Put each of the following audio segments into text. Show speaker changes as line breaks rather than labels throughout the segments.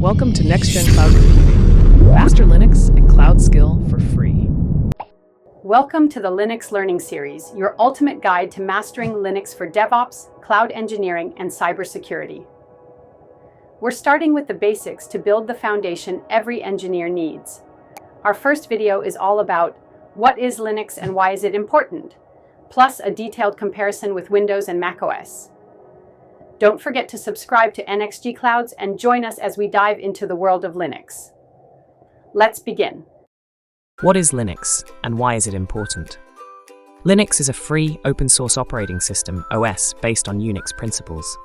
Welcome to Next Gen Cloud Computing. Master Linux and cloud skill for free.
Welcome to the Linux Learning Series, your ultimate guide to mastering Linux for DevOps, cloud engineering, and cybersecurity. We're starting with the basics to build the foundation every engineer needs. Our first video is all about what is Linux and why is it important, plus a detailed comparison with Windows and macOS. Don't forget to subscribe to NXG Clouds and join us as we dive into the world of Linux. Let's begin.
What is Linux, and why is it important? Linux is a free, open-source operating system, OS, based on Unix principles.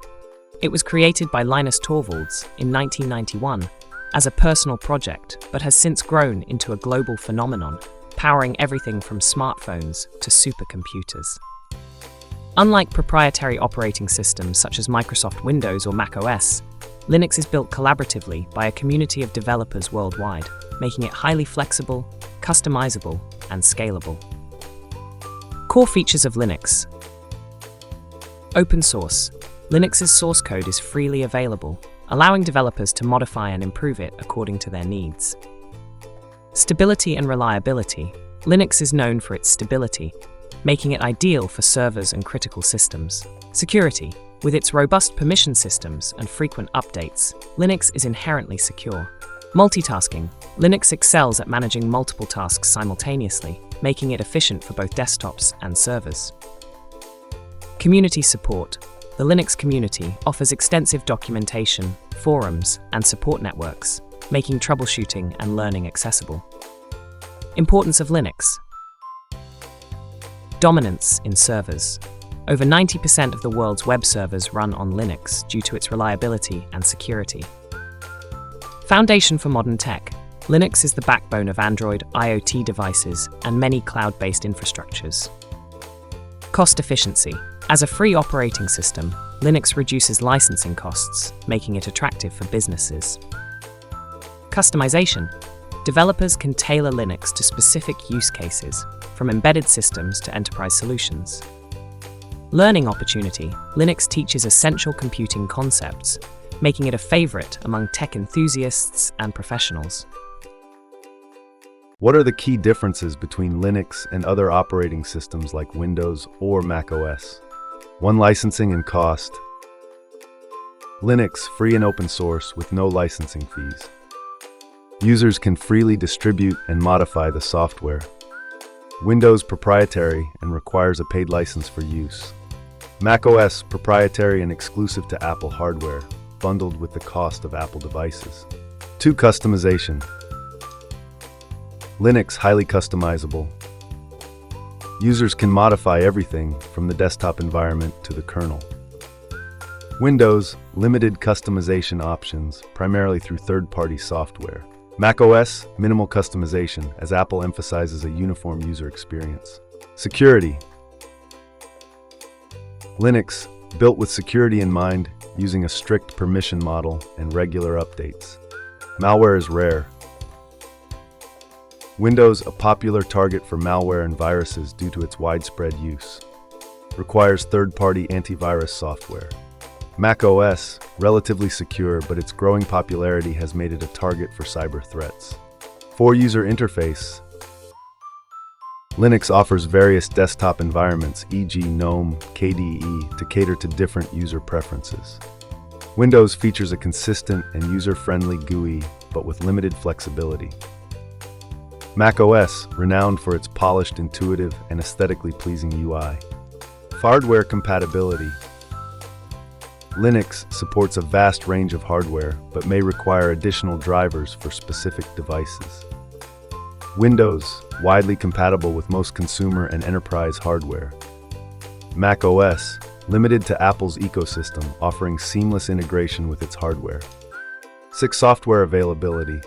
It was created by Linus Torvalds in 1991 as a personal project, but has since grown into a global phenomenon, powering everything from smartphones to supercomputers. Unlike proprietary operating systems such as Microsoft Windows or macOS, Linux is built collaboratively by a community of developers worldwide, making it highly flexible, customizable, and scalable. Core features of Linux. Open source. Linux's source code is freely available, allowing developers to modify and improve it according to their needs. Stability and reliability. Linux is known for its stability, making it ideal for servers and critical systems. Security. With its robust permission systems and frequent updates, Linux is inherently secure. Multitasking. Linux excels at managing multiple tasks simultaneously, making it efficient for both desktops and servers. Community support. The Linux community offers extensive documentation, forums, and support networks, making troubleshooting and learning accessible. Importance of Linux. Dominance in servers. Over 90% of the world's web servers run on Linux due to its reliability and security. Foundation for modern tech. Linux is the backbone of Android, IoT devices, and many cloud-based infrastructures. Cost efficiency. As a free operating system, Linux reduces licensing costs, making it attractive for businesses. Customization. Developers can tailor Linux to specific use cases, from embedded systems to enterprise solutions. Learning opportunity. Linux teaches essential computing concepts, making it a favorite among tech enthusiasts and professionals.
What are the key differences between Linux and other operating systems like Windows or macOS? 1. Licensing and cost. Linux, free and open source with no licensing fees. Users can freely distribute and modify the software. Windows, proprietary and requires a paid license for use. macOS, proprietary and exclusive to Apple hardware, bundled with the cost of Apple devices. 2. Customization. Linux, highly customizable. Users can modify everything from the desktop environment to the kernel. Windows, limited customization options, primarily through third-party software. macOS, minimal customization, as Apple emphasizes a uniform user experience. Security. Linux, built with security in mind, using a strict permission model and regular updates. Malware is rare. Windows, a popular target for malware and viruses due to its widespread use. Requires third-party antivirus software. macOS, relatively secure, but its growing popularity has made it a target for cyber threats. 4. User interface. Linux offers various desktop environments, e.g. GNOME, KDE, to cater to different user preferences. Windows features a consistent and user-friendly GUI, but with limited flexibility. macOS, renowned for its polished, intuitive, and aesthetically pleasing UI. Hardware compatibility. Linux supports a vast range of hardware, but may require additional drivers for specific devices. Windows, widely compatible with most consumer and enterprise hardware. macOS, limited to Apple's ecosystem, offering seamless integration with its hardware. 6. Software availability.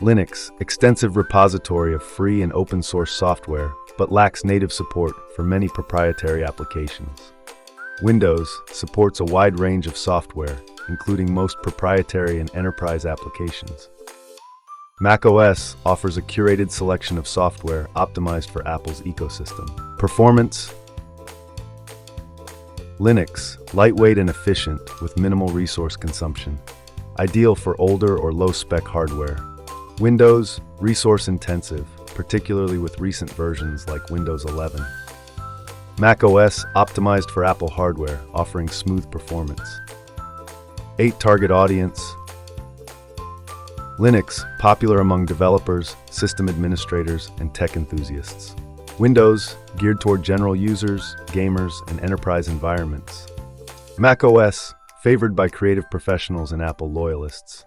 Linux, extensive repository of free and open source software, but lacks native support for many proprietary applications. Windows supports a wide range of software, including most proprietary and enterprise applications. macOS offers a curated selection of software optimized for Apple's ecosystem. Performance. Linux, lightweight and efficient with minimal resource consumption. ideal for older or low-spec hardware. Windows, resource-intensive, particularly with recent versions like Windows 11. macOS, optimized for Apple hardware, offering smooth performance. 8 target audience. Linux, popular among developers, system administrators, and tech enthusiasts. Windows, geared toward general users, gamers, and enterprise environments. macOS, favored by creative professionals and Apple loyalists.